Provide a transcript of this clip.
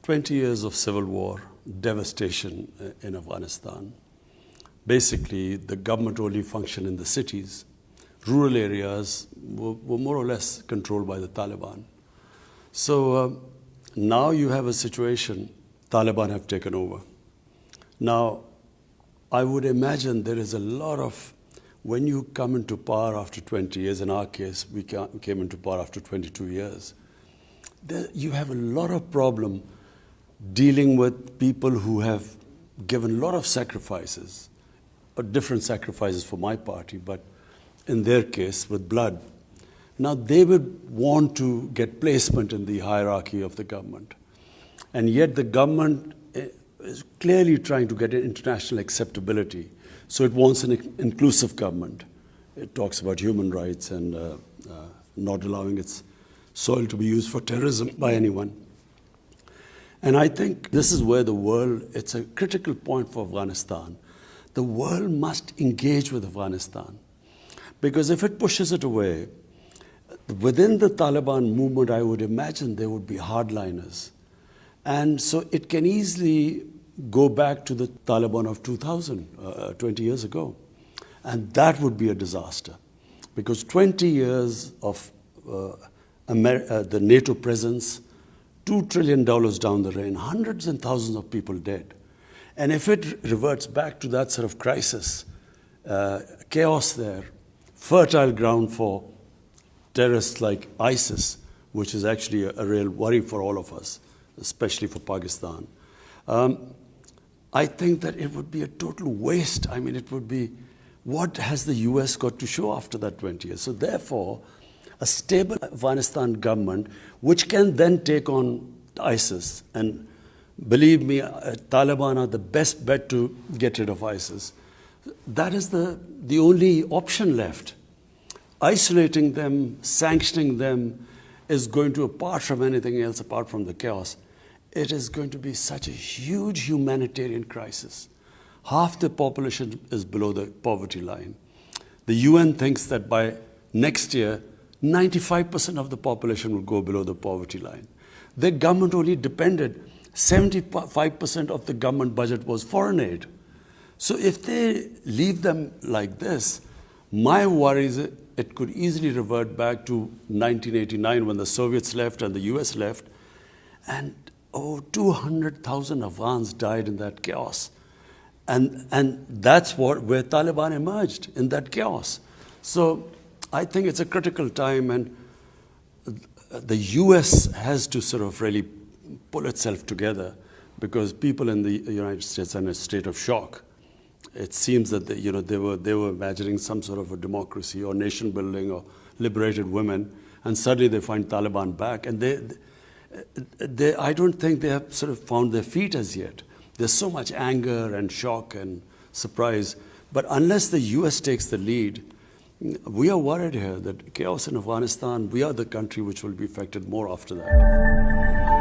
20 years of civil war, devastation in Afghanistan. Basically, the government only functioned in the cities. Rural areas were more or less controlled by the Taliban. So now you have a situation, Taliban have taken over. Now, I would imagine there is a lot of, when you come into power after 20 years, in our case, we came into power after 22 years, you have a lot of problem dealing with people who have given a lot of sacrifices, or different sacrifices for my party, but in their case, with blood. Now, they would want to get placement in the hierarchy of the government. And yet the government is clearly trying to get international acceptability. So it wants an inclusive government. It talks about human rights and not allowing its soil to be used for terrorism by anyone. And I think this is where the world, it's a critical point for Afghanistan. The world must engage with Afghanistan. Because if it pushes it away, within the Taliban movement, I would imagine there would be hardliners. And so it can easily go back to the Taliban of 2000, 20 years ago. And that would be a disaster. Because 20 years of the NATO presence, $2 trillion down the drain, hundreds and thousands of people dead. And if it reverts back to that sort of crisis, chaos there, fertile ground for terrorists like ISIS, which is actually a real worry for all of us, especially for Pakistan. I think that it would be a total waste. I mean, it would be, what has the US got to show after that 20 years? So therefore, a stable Afghanistan government, which can then take on ISIS, and believe me, Taliban are the best bet to get rid of ISIS. That is the only option left. Isolating them, sanctioning them is going to, apart from anything else, apart from the chaos, it is going to be such a huge humanitarian crisis. Half the population is below the poverty line. The UN thinks that by next year, 95% of the population will go below the poverty line. Their government only depended, 75% of the government budget was foreign aid. So if they leave them like this, my worry is it could easily revert back to 1989 when the Soviets left and the US left, and 200,000 Afghans died in that chaos. And that's where Taliban emerged, in that chaos. So I think it's a critical time, and the US has to sort of really pull itself together, because people in the United States are in a state of shock. It seems that they were imagining some sort of a democracy or nation building or liberated women, and suddenly they find Taliban back, and I don't think they have sort of found their feet as yet. There's so much anger and shock and surprise, but unless the US takes the lead, we are worried here that chaos in Afghanistan, we are the country which will be affected more after that.